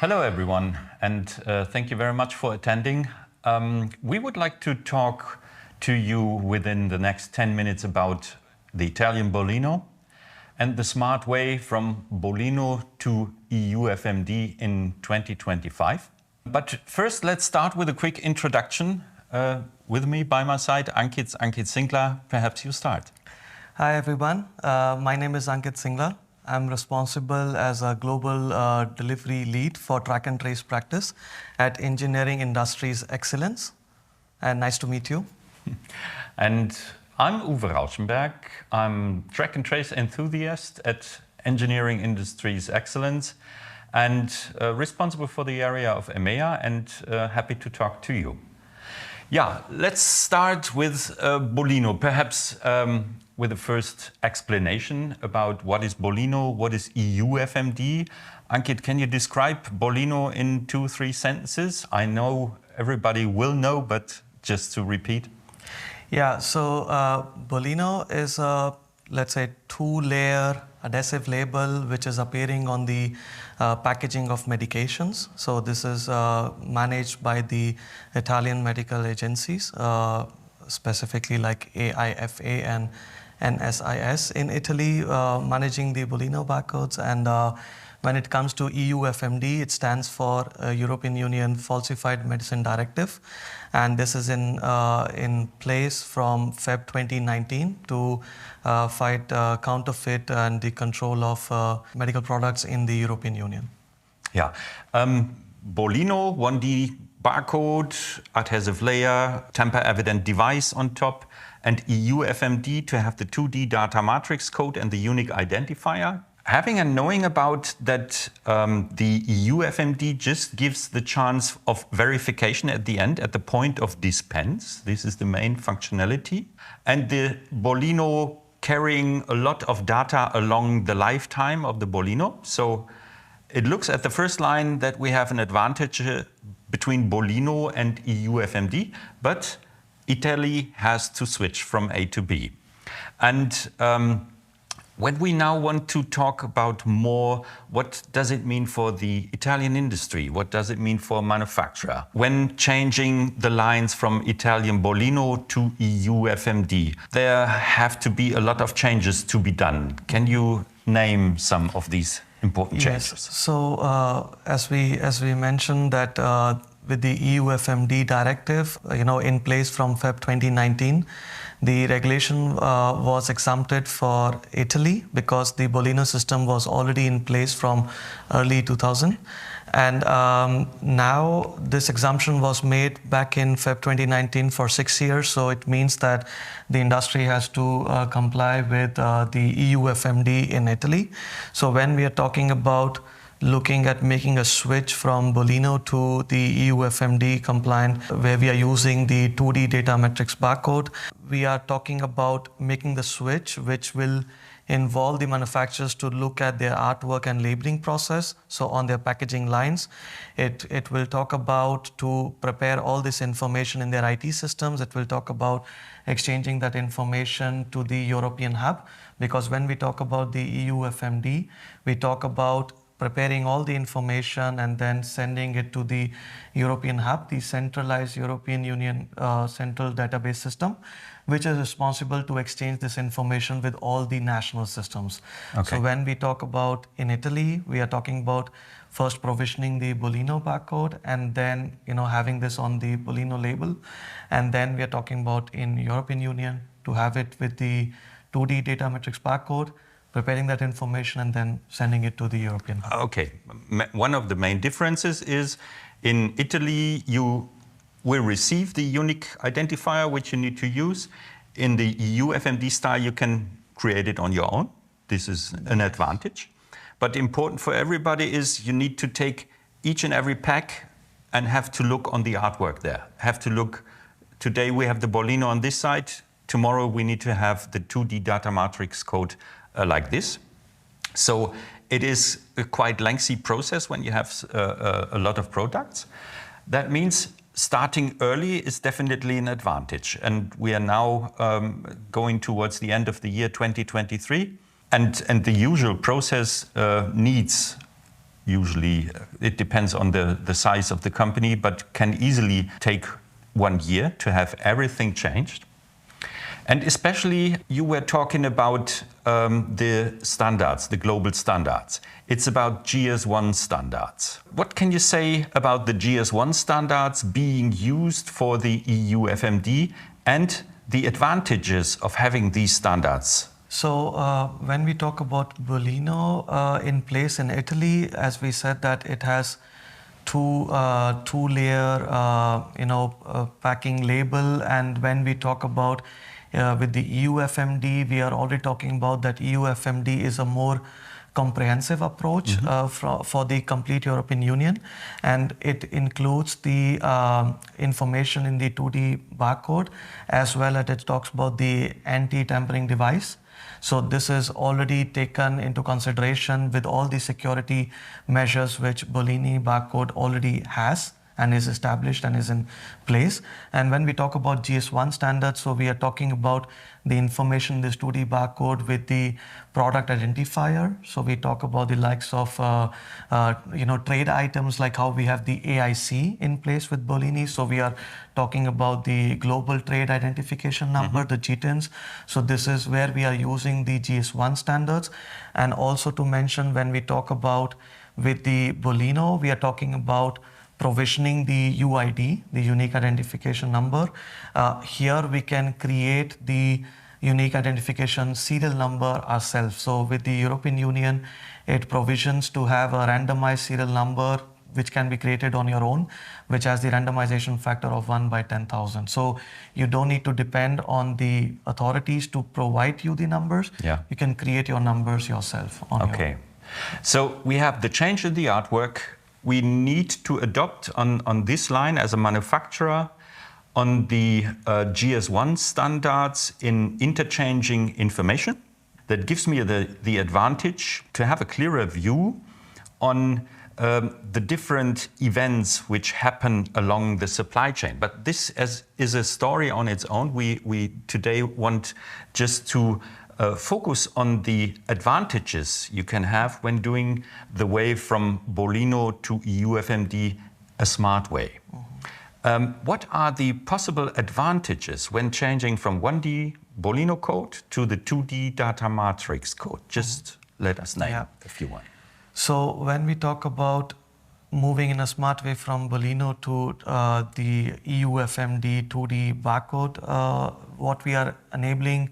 Hello, everyone, and thank you very much for attending. We would like to talk to you within the next 10 minutes about the Italian Bollino and the smart way from Bollino to EU FMD in 2025. But first, let's start with a quick introduction. With me by my side, Ankit Singla. Perhaps you start. Hi, everyone. My name is Ankit Singla. I'm responsible as a global delivery lead for track and trace practice at Engineering Industries Excellence. And nice to meet you. And I'm Uwe Rauschenberg. I'm track and trace enthusiast at Engineering Industries Excellence and responsible for the area of EMEA and happy to talk to you. Yeah, let's start with Bollino, perhaps with the first explanation about what is Bollino, what is EU FMD. Ankit, can you describe Bollino in 2-3 sentences? I know everybody will know, but just to repeat. Yeah, so Bollino is a, let's say, 2-layer adhesive label which is appearing on the packaging of medications. So this is managed by the Italian medical agencies, specifically like AIFA and NSIS in Italy, managing the Bollino barcodes. And when it comes to EU FMD, it stands for European Union Falsified Medicine Directive. And this is in place from Feb 2019 to fight counterfeit and the control of medical products in the European Union. Yeah. Bollino, 1D barcode, adhesive layer, tamper-evident device on top, and EU FMD to have the 2D data matrix code and the unique identifier. Having and knowing about that, the EU FMD just gives the chance of verification at the end, at the point of dispense. This is the main functionality. And the Bollino carrying a lot of data along the lifetime of the Bollino. So it looks at the first line that we have an advantage between Bollino and EU FMD, but Italy has to switch from A to B. And when we now want to talk about more, what does it mean for the Italian industry? What does it mean for manufacturer? When changing the lines from Italian Bollino to EU FMD, there have to be a lot of changes to be done. Can you name some of these important changes? Yes. So as we mentioned that with the EU FMD directive, in place from Feb 2019, the regulation was exempted for Italy because the Bollino system was already in place from early 2000. And now this exemption was made back in Feb 2019 for 6 years. So it means that the industry has to comply with the EU FMD in Italy. So when we are talking about looking at making a switch from Bollino to the EU FMD compliant, where we are using the 2D data matrix barcode, we are talking about making the switch, which will involve the manufacturers to look at their artwork and labeling process. So on their packaging lines, it will talk about to prepare all this information in their IT systems. It will talk about exchanging that information to the European hub, because when we talk about the EU FMD, we talk about preparing all the information and then sending it to the European hub, the centralized European Union central database system, which is responsible to exchange this information with all the national systems. Okay. So when we talk about in Italy, we are talking about first provisioning the Bollino barcode and then having this on the Bollino label. And then we are talking about in European Union to have it with the 2D data matrix barcode, preparing that information and then sending it to the European hub. Okay. One of the main differences is in Italy, you will receive the unique identifier which you need to use. In the EU FMD style, you can create it on your own. This is an advantage. But important for everybody is you need to take each and every pack and have to look on the artwork there. Have to look, today we have the Bollino on this side, tomorrow we need to have the 2D data matrix code like this. So it is a quite lengthy process when you have a lot of products. That means starting early is definitely an advantage. And we are now going towards the end of the year 2023. And the usual process needs usually, it depends on the size of the company, but can easily take 1 year to have everything changed. And especially you were talking about the standards, the global standards. It's about GS1 standards. What can you say about the GS1 standards being used for the EU FMD and the advantages of having these standards? So when we talk about Bollino in place in Italy, as we said that it has two-layer packing label, and when we talk about with the EU FMD, we are already talking about that EU FMD is a more comprehensive approach for the complete European Union, and it includes the information in the 2D barcode, as well as it talks about the anti-tampering device. So this is already taken into consideration with all the security measures which Bollino barcode already has and is established and is in place. And when we talk about GS1 standards, so we are talking about the information in this 2D barcode with the product identifier. So we talk about the likes of trade items, like how we have the AIC in place with Bollino. So we are talking about the global trade identification number, the GTINs. So this is where we are using the GS1 standards. And also to mention, when we talk about with the Bollino, we are talking about provisioning the UID, the unique identification number. Here we can create the unique identification serial number ourselves. So with the European Union, it provisions to have a randomized serial number which can be created on your own, which has the randomization factor of 1 by 10,000. So you don't need to depend on the authorities to provide you the numbers. Yeah. You can create your numbers yourself on your own. So we have the change in the artwork. We need to adopt on this line as a manufacturer on the GS1 standards in interchanging information. That gives me the advantage to have a clearer view on the different events which happen along the supply chain. But this is a story on its own. We today want just to focus on the advantages you can have when doing the way from Bollino to EU FMD a smart way. What are the possible advantages when changing from 1D Bollino code to the 2D data matrix code? Just let us name a few ones. So when we talk about moving in a smart way from Bollino to the EU FMD 2D barcode, what we are enabling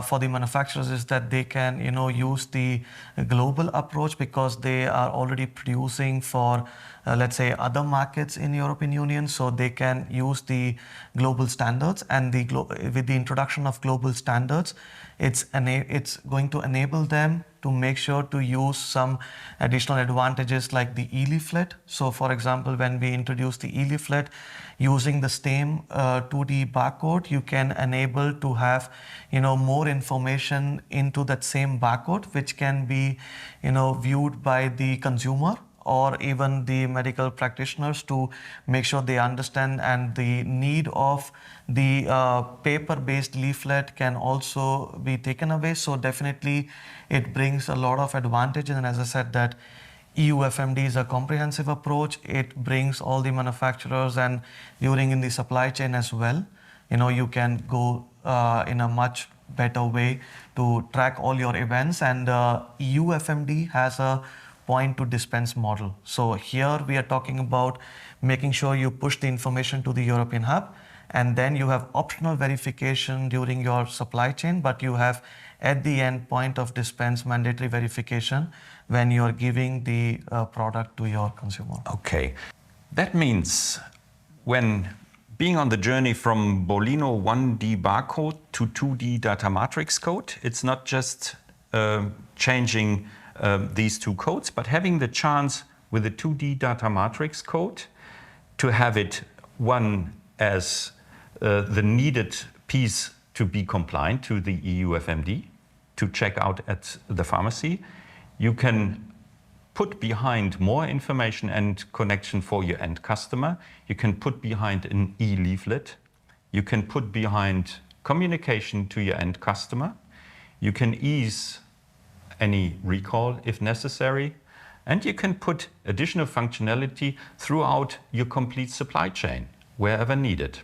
for the manufacturers is that they can use the global approach, because they are already producing for let's say other markets in European Union, so they can use the global standards. And with the introduction of global standards, it's going to enable them to make sure to use some additional advantages like the e-leaflet. So for example, when we introduce the e-leaflet, using the same 2D barcode, you can enable to have more information into that same barcode, which can be viewed by the consumer or even the medical practitioners to make sure they understand, and the need of the paper-based leaflet can also be taken away. So definitely it brings a lot of advantages, and as I said, that EU FMD is a comprehensive approach. It brings all the manufacturers, and during in the supply chain as well, you can go in a much better way to track all your events. And EU FMD has a point to dispense model. So here we are talking about making sure you push the information to the European hub, and then you have optional verification during your supply chain, but you have at the end point of dispense mandatory verification when you are giving the product to your consumer. Okay. That means when being on the journey from Bollino 1D barcode to 2D data matrix code, it's not just changing these two codes, but having the chance with the 2D data matrix code to have it one as the needed piece to be compliant to the EU FMD, to check out at the pharmacy. You can put behind more information and connection for your end customer. You can put behind an e-leaflet. You can put behind communication to your end customer. You can ease any recall if necessary. And you can put additional functionality throughout your complete supply chain, wherever needed.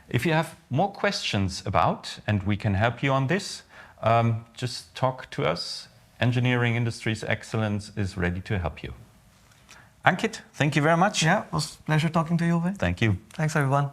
If you have more questions about, and we can help you on this, just talk to us. Engineering Industries Excellence is ready to help you. Ankit, thank you very much. Yeah, it was a pleasure talking to you, Uwe. Thank you. Thanks, everyone.